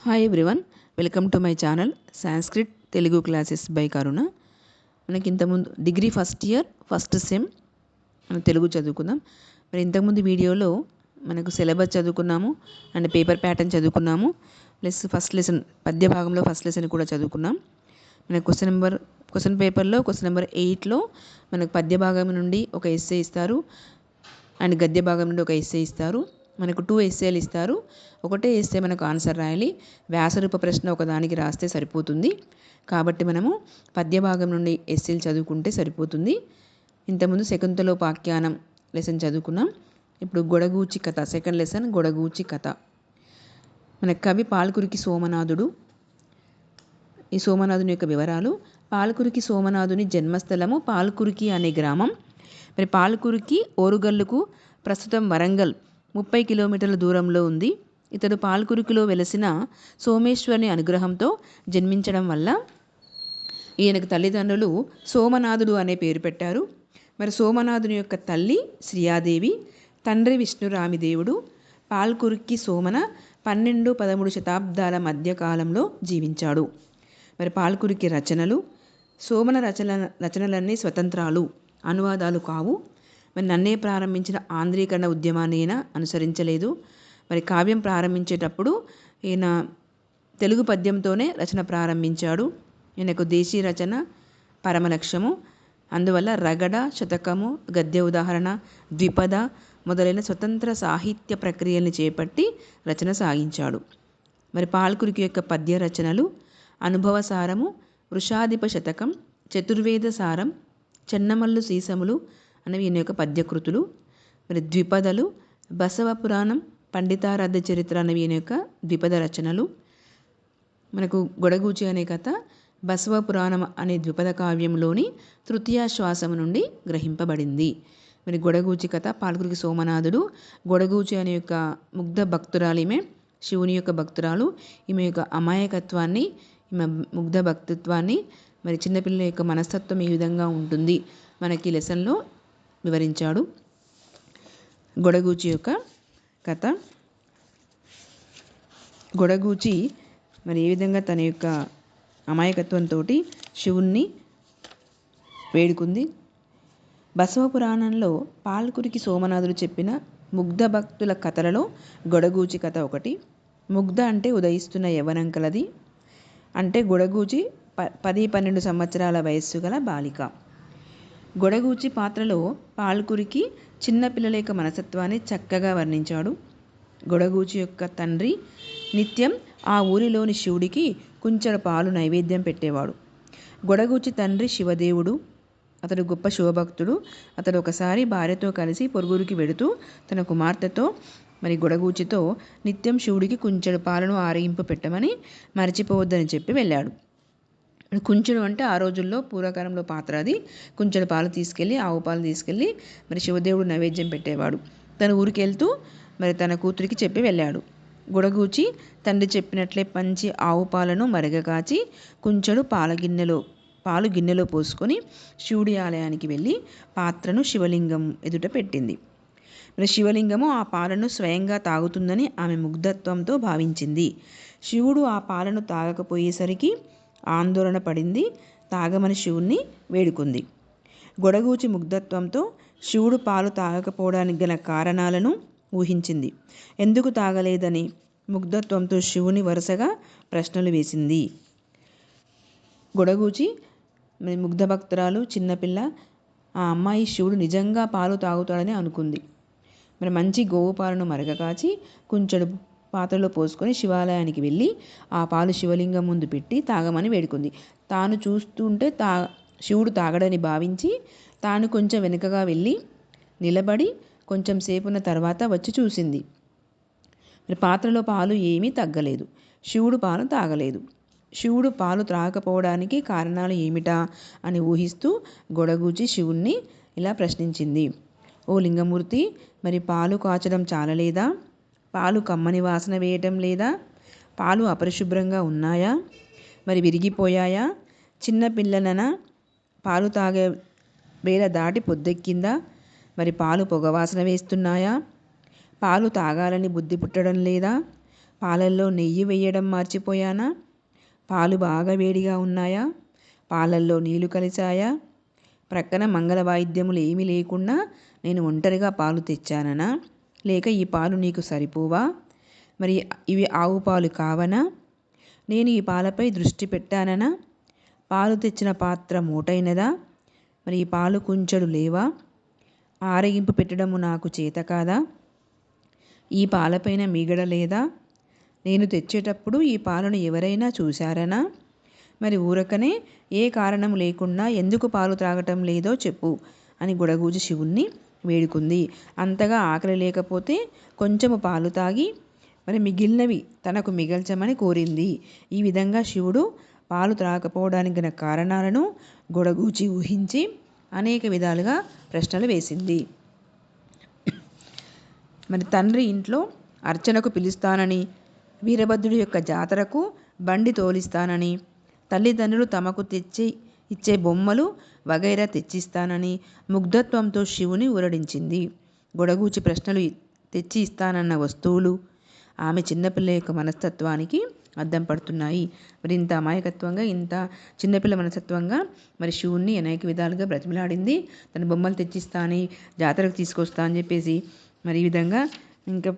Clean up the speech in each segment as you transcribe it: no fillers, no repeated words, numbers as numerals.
Hi everyone, welcome to my channel Sanskrit Telugu classes by Karuna. మనకి ఇంతకుముందు degree first year first sem మనం తెలుగు చదువుకుందాం. మరి ఇంతకుముందు వీడియోలో మనకు సిలబస్ చదువుకున్నాము అండ్ పేపర్ ప్యాటర్న్ చదువుకున్నాము, ప్లస్ ఫస్ట్ లెసన్ పద్య భాగంలో ఫస్ట్ లెసన్ కూడా చదువుకున్నాం. మనకు క్వశ్చన్ పేపర్లో క్వశ్చన్ నెంబర్ 8లో మనకు పద్య భాగం నుండి ఒక ఎస్సే ఇస్తారు అండ్ గద్య భాగం నుండి ఒక ఎస్సే ఇస్తారు. మనకు 2 ఎస్సేలు ఇస్తారు. ఒకటే ఎస్సే మనకు ఆన్సర్ రాయాలి. వ్యాసరూప ప్రశ్న ఒకదానికి రాస్తే సరిపోతుంది. కాబట్టి మనము పద్య భాగం నుండి ఎస్సేలు చదువుకుంటే సరిపోతుంది. ఇంతకుముందు శకుంతలోపాఖ్యానం లెసన్ చదువుకున్నాం. ఇప్పుడు గొడగూచి కథ సెకండ్ లెసన్ గొడగూచి కథ. మన కవి పాల్కురికి సోమనాథుడు. ఈ సోమనాథుని యొక్క వివరాలు: పాల్కురికి సోమనాథుని జన్మస్థలము పాల్కురికి అనే గ్రామం. మరి పాల్కురికి ఓరుగల్లుకు ప్రస్తుతం వరంగల్ 30 కిలోమీటర్ల దూరంలో ఉంది. ఇతడు పాల్కురికిలో వెలసిన సోమేశ్వరుని అనుగ్రహంతో జన్మించడం వల్ల ఈయనకు తల్లిదండ్రులు సోమనాథుడు అనే పేరు పెట్టారు. మరి సోమనాథుని యొక్క తల్లి శ్రీయాదేవి, తండ్రి విష్ణురామిదేవుడు. పాల్కురికి సోమన 12-13 శతాబ్దాల మధ్యకాలంలో జీవించాడు. మరి పాల్కురికి రచనలు: సోమన రచనలన్నీ స్వతంత్రాలు, అనువాదాలు కావు. మరి నన్నే ప్రారంభించిన ఆంధ్రీకరణ ఉద్యమాన్ని ఈయన అనుసరించలేదు. మరి కావ్యం ప్రారంభించేటప్పుడు ఈయన తెలుగు పద్యంతోనే రచన ప్రారంభించాడు. ఈయనకు దేశీ రచన పరమలక్ష్యము. అందువల్ల రగడ, శతకము, గద్య ఉదాహరణ, ద్విపద మొదలైన స్వతంత్ర సాహిత్య ప్రక్రియల్ని చేపట్టి రచన సాగించాడు. మరి పాల్కురికి యొక్క పద్య రచనలు: అనుభవసారము, వృషాధిప శతకం, చతుర్వేద సారం, చెన్నమల్లు సీసములు అనేవి ఈయన యొక్క పద్యకృతులు. మరి ద్విపదలు: బసవ పురాణం, పండితారాధ్య చరిత్ర అనేవి ఈయన యొక్క ద్విపద రచనలు. మనకు గొడగూచి అనే కథ బసవ పురాణం అనే ద్విపద కావ్యంలోని తృతీయాశ్వాసము నుండి గ్రహింపబడింది. మరి గొడగూచి కథ పాల్కురికి సోమనాథుడు. గొడగూచి అనే యొక్క ముగ్ధ భక్తురాలు, ఈమె శివుని యొక్క భక్తురాలు. ఈమె యొక్క అమాయకత్వాన్ని, ఈమె ముగ్ధ భక్తిత్వాన్ని, మరి చిన్నపిల్లల యొక్క మనస్తత్వం ఈ విధంగా ఉంటుంది మనకి లెసన్లో వివరించాడు. గొడగూచి యొక్క కథ. గొడగూచి మరి ఏ విధంగా తన యొక్క అమాయకత్వంతో శివుణ్ణి వేడుకుంది. బసవ పురాణంలో పాల్కురికి సోమనాథుడు చెప్పిన ముగ్ధ భక్తుల కథలలో గొడగూచి కథ ఒకటి. ముగ్ధ అంటే ఉదయిస్తున్న యవ్వనం కలది. అంటే గొడగూచి 10-12 సంవత్సరాల వయస్సు గల బాలిక. గొడగూచి పాత్రలో పాల్కురికి చిన్నపిల్లల యొక్క మనస్తత్వాన్ని చక్కగా వర్ణించాడు. గొడగూచి యొక్క తండ్రి నిత్యం ఆ ఊరిలోని శివుడికి కుంచెడు పాలు నైవేద్యం పెట్టేవాడు. గొడగూచి తండ్రి శివదేవుడు. అతడు గొప్ప శివభక్తుడు. అతడు ఒకసారి భార్యతో కలిసి పొరుగురికి వెడుతూ తన కుమార్తెతో మరి గొడగూచితో నిత్యం శివుడికి కుంచెడు పాలను ఆరగింపు పెట్టమని మర్చిపోవద్దని చెప్పి వెళ్ళాడు. కుంచెడు అంటే ఆ రోజుల్లో పూర్వకాలంలో పాత్ర అది. కుంచెడు పాలు తీసుకెళ్ళి, ఆవు పాలు తీసుకెళ్ళి మరి శివదేవుడు నైవేద్యం పెట్టేవాడు. తన ఊరికి వెళ్తూ మరి తన కూతురికి చెప్పి వెళ్ళాడు. గొడగూచి తండ్రి చెప్పినట్లే పంచి ఆవు పాలను మరగకాచి కుంచెడు పాలు గిన్నెలో పోసుకొని శివుడి ఆలయానికి వెళ్ళి పాత్రను శివలింగం ఎదుట పెట్టింది. మరి శివలింగము ఆ పాలను స్వయంగా తాగుతుందని ఆమె ముగ్ధత్వంతో భావించింది. శివుడు ఆ పాలను తాగకపోయేసరికి ఆందోళన పడింది. తాగమని శివుణ్ణి వేడుకుంది. గొడగూచి ముగ్ధత్వంతో శివుడు పాలు తాగకపోవడానికి గల కారణాలను ఊహించింది. ఎందుకు తాగలేదని ముగ్ధత్వంతో శివుని వరుసగా ప్రశ్నలు వేసింది. గొడగూచి ముగ్ధ భక్తురాలు, చిన్నపిల్ల. ఆ అమ్మాయి శివుడు నిజంగా పాలు తాగుతాడని అనుకుంది. మరి మంచి గోవు పాలను మరగకాచి కుంచెడు పాత్రలో పోసుకొని శివాలయానికి వెళ్ళి ఆ పాలు శివలింగం ముందు పెట్టి తాగమని వేడుకుంది. తాను చూస్తుంటే శివుడు తాగడని భావించి తాను కొంచెం వెనుకగా వెళ్ళి నిలబడి కొంచెం సేపున్న తర్వాత వచ్చి చూసింది. మరి పాత్రలో పాలు ఏమీ తగ్గలేదు. శివుడు పాలు తాగలేదు. శివుడు పాలు త్రాగకపోవడానికి కారణాలు ఏమిటా అని ఊహిస్తూ గొడగూచి శివుణ్ణి ఇలా ప్రశ్నించింది. ఓ లింగమూర్తి, మరి పాలు కాచడం చాలలేదా? పాలు కమ్మని వాసన వేయటం లేదా? పాలు అపరిశుభ్రంగా ఉన్నాయా? మరి విరిగిపోయాయా? చిన్నపిల్లనన పాలు తాగే వేళ దాటి పొద్దెక్కిందా? మరి పాలు పొగవాసన వేస్తున్నాయా? పాలు తాగాలని బుద్ధి పుట్టడం లేదా? పాలల్లో నెయ్యి వేయడం మర్చిపోయానా? పాలు బాగా వేడిగా ఉన్నాయా? పాలల్లో నీళ్లు కలిసాయా? ప్రక్కన మంగళ వాయిద్యములు ఏమీ లేకుండా నేను ఒంటరిగా పాలు తెచ్చాననా? లేక ఈ పాలు నీకు సరిపోవా? మరి ఇవి ఆవు పాలు కావనా? నేను ఈ పాలపై దృష్టి పెట్టాననా? పాలు తెచ్చిన పాత్ర మూటైనదా? మరి ఈ పాలు కుంచెడు లేవా? ఆరగింపు పెట్టడము నాకు చేత కాదా? ఈ పాలపైన మీగడ లేదా? నేను తెచ్చేటప్పుడు ఈ పాలను ఎవరైనా చూశారనా? మరి ఊరకనే ఏ కారణం లేకుండా ఎందుకు పాలు త్రాగటం లేదో చెప్పు అని గుడగూచి శివుణ్ణి వేడుకుంది. అంతగా ఆకలి లేకపోతే కొంచెము పాలు తాగి మరి మిగిలినవి తనకు మిగల్చమని కోరింది. ఈ విధంగా శివుడు పాలు త్రాగకపోవడానికి గల కారణాలను గుడగూచి ఊహించి అనేక విధాలుగా ప్రశ్నలు వేసింది. మరి తండ్రి ఇంట్లో అర్చనకు పిలుస్తానని, వీరభద్రుడి యొక్క జాతరకు బండి తోలిస్తానని, తల్లిదండ్రులు తమకు ఇచ్చే బొమ్మలు వగైరా తెచ్చిస్తానని ముగ్ధత్వంతో శివుని ఊరడించింది. గుడగూచి ప్రశ్నలు తెచ్చి ఇస్తానన్న వస్తువులు ఆమె చిన్నపిల్ల యొక్క మనస్తత్వానికి అద్దం పడుతున్నాయి. మరి ఇంత అమాయకత్వంగా, ఇంత చిన్నపిల్ల మనస్తత్వంగా మరి శివుణ్ణి అనేక విధాలుగా బ్రతిమలాడింది. తన బొమ్మలు తెచ్చిస్తా అని, జాతరకు తీసుకొస్తా అని చెప్పేసి మరి ఈ విధంగా ఇంకా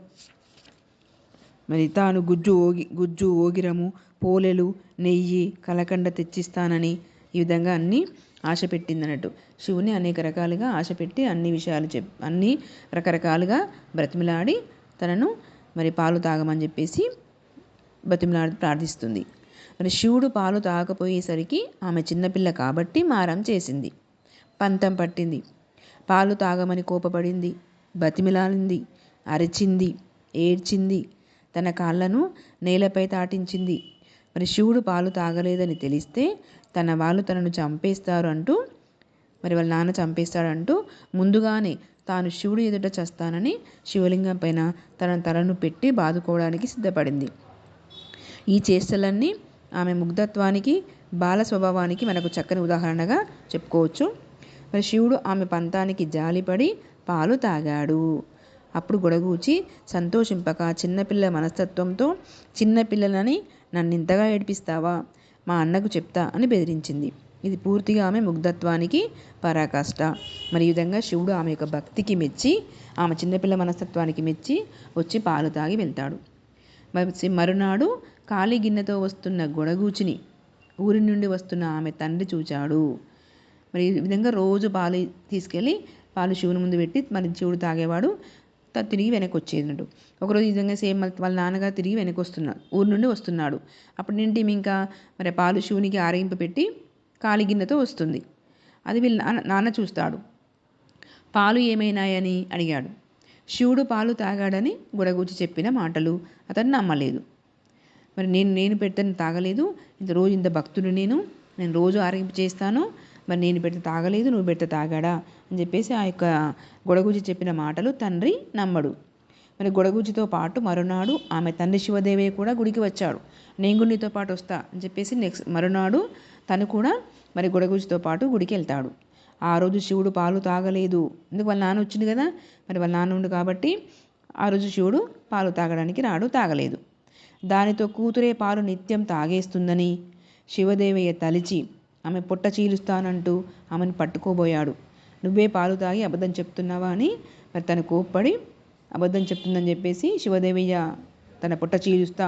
మరి తాను గుజ్జు ఓగిరము, పోలెలు, నెయ్యి, కలకండ తెచ్చిస్తానని ఈ విధంగా అన్నీ ఆశ పెట్టిందన్నట్టు. శివుని అనేక రకాలుగా ఆశ పెట్టి అన్ని విషయాలు అన్ని రకరకాలుగా బ్రతిమలాడి తనను మరి పాలు తాగమని చెప్పేసి బ్రతిమలాడి ప్రార్థిస్తుంది. మరి శివుడు పాలు తాగకపోయేసరికి ఆమె చిన్నపిల్ల కాబట్టి మారం చేసింది, పంతం పట్టింది, పాలు తాగమని కోపపడింది, బతిమిలాడింది, అరిచింది, ఏడ్చింది, తన కాళ్ళను నేలపై తాటించింది. మరి శివుడు పాలు తాగలేదని తెలిస్తే తన వాళ్ళు తనను చంపేస్తారు అంటూ, మరి వాళ్ళ నాన్న చంపేస్తాడంటూ ముందుగానే తాను శివుడు ఎదుట చస్తానని శివలింగం పైన తన తలను పెట్టి బాదుకోవడానికి సిద్ధపడింది. ఈ చేష్టలన్నీ ఆమె ముగ్ధత్వానికి, బాల స్వభావానికి మనకు చక్కని ఉదాహరణగా చెప్పుకోవచ్చు. మరి శివుడు ఆమె పంతానికి జాలిపడి పాలు తాగాడు. అప్పుడు గుడగూచి సంతోషింపక చిన్నపిల్ల మనస్తత్వంతో, చిన్నపిల్లలని నన్నింతగా ఏడిపిస్తావా, మా అన్నకు చెప్తా అని బెదిరించింది. ఇది పూర్తిగా ఆమె ముగ్ధత్వానికి పరాకాష్ట. మరి ఈ విధంగా శివుడు ఆమె యొక్క భక్తికి మెచ్చి, ఆమె చిన్నపిల్ల మనస్తత్వానికి మెచ్చి వచ్చి పాలు తాగి వెళ్తాడు. మరునాడు ఖాళీ గిన్నెతో వస్తున్న గుడగూచిని ఊరి నుండి వస్తున్న ఆమె తండ్రి చూచాడు. మరి ఈ విధంగా రోజు పాలు తీసుకెళ్ళి పాలు శివుని ముందు పెట్టి మరి శివుడు తాగేవాడు, తిరిగి వెనక్కి వచ్చేదన్నట్టు. ఒకరోజు ఈ విధంగా సేమ్ వాళ్ళ నాన్నగారు తిరిగి వెనక్కి వస్తున్నాడు, ఊరి నుండి వస్తున్నాడు. అప్పుడు ఏంటి ఇంకా మరి పాలు శివునికి ఆరగింపు పెట్టి ఖాళీ గిన్నెతో వస్తుంది. అది వీళ్ళ నాన్న చూస్తాడు. పాలు ఏమైనాయని అడిగాడు. శివుడు పాలు తాగాడని గుడగూచి చెప్పిన మాటలు అతను నమ్మలేదు. మరి నేను పెడితే తాగలేదు, రోజు ఇంత భక్తుడు నేను రోజు ఆరగింపు చేస్తాను, మరి నేను పెడితే తాగలేదు, నువ్వు పెడితే తాగాడా అని చెప్పేసి ఆ యొక్క గుడగూచి చెప్పిన మాటలు తండ్రి నమ్మడు. మరి గుడగూచితో పాటు మరునాడు ఆమె తండ్రి శివదేవయ్య కూడా గుడికి వచ్చాడు. నేను కూడా నీతో పాటు వస్తా అని చెప్పేసి మరునాడు తను కూడా మరి గుడగూచితో పాటు గుడికి వెళ్తాడు. ఆ రోజు శివుడు పాలు తాగలేదు. ఎందుకు వాళ్ళ నాన్న వచ్చింది కదా, మరి వాళ్ళ నాన్న ఉండు కాబట్టి ఆ రోజు శివుడు పాలు తాగడానికి తాగలేదు. దానితో కూతురే పాలు నిత్యం తాగేస్తుందని శివదేవయ్య తలిచి ఆమె పొట్ట చీలుస్తానంటూ ఆమెను పట్టుకోబోయాడు. నువ్వే పాలు తాగి అబద్ధం చెప్తున్నావా అని మరి తను కోప్పడి అబద్ధం చెప్తుందని చెప్పేసి శివదేవయ్య తన పొట్ట చీలుస్తా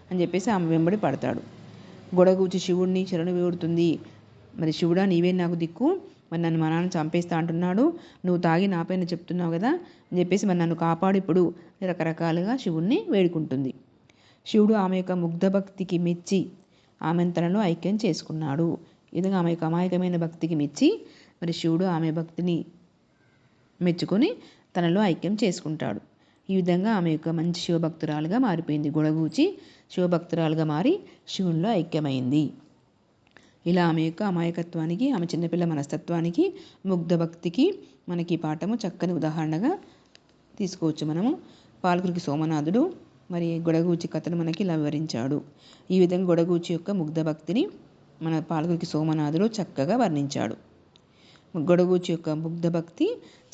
అని చెప్పేసి ఆమె వెంబడి పడతాడు. గుడగూచి శివుడిని శరణు వేడుతుంది. మరి శివుడా, నీవే నాకు దిక్కు, మరి నన్ను మా నాన్న చంపేస్తా అంటున్నాడు, నువ్వు తాగి నా పైన చెప్తున్నావు కదా అని చెప్పేసి మరి నన్ను కాపాడు ఇప్పుడు రకరకాలుగా శివుణ్ణి వేడుకుంటుంది. శివుడు ఆమె యొక్క ముగ్ధ భక్తికి మెచ్చి ఆమెను తనలో ఐక్యం చేసుకున్నాడు. ఈ విధంగా ఆమె యొక్క అమాయకమైన భక్తికి మెచ్చి మరి శివుడు ఆమె భక్తిని మెచ్చుకొని తనలో ఐక్యం చేసుకుంటాడు. ఈ విధంగా ఆమె యొక్క మంచి శివభక్తురాలుగా మారిపోయింది. గుడగూచి శివభక్తురాలుగా మారి శివునిలో ఐక్యమైంది. ఇలా ఆమె యొక్క అమాయకత్వానికి, ఆమె చిన్నపిల్ల మనస్తత్వానికి, ముగ్ధ భక్తికి మనకి ఈ పాఠము చక్కని ఉదాహరణగా తీసుకోవచ్చు. మనము పాల్కురికి సోమనాథుడు మరి గుడగూచి కథను మనకి ఇలా వివరించాడు. ఈ విధంగా గుడగూచి యొక్క ముగ్ధ భక్తిని మన పాల్కురికి సోమనాథుడు చక్కగా వర్ణించాడు. గుడగూచి యొక్క ముగ్ధ భక్తి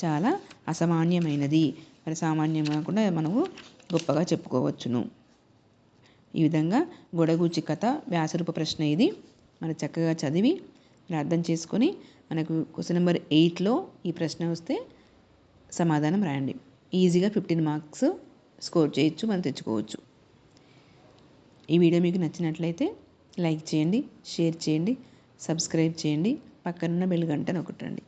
చాలా అసామాన్యమైనది, మరి సామాన్యం కాకుండా మనము గొప్పగా చెప్పుకోవచ్చును. ఈ విధంగా గొడగూచి కథ వ్యాసరూప ప్రశ్న ఇది. మనం చక్కగా చదివి మీరు అర్థం చేసుకొని మనకు క్వశ్చన్ నెంబర్ 8లో ఈ ప్రశ్న వస్తే సమాధానం రాయండి. ఈజీగా 15 మార్క్స్ స్కోర్ చేయొచ్చు, మనం తెచ్చుకోవచ్చు. ఈ వీడియో మీకు నచ్చినట్లయితే లైక్ చేయండి, షేర్ చేయండి, సబ్స్క్రైబ్ చేయండి, పక్కనున్న బెల్ గంట నొక్కటండి.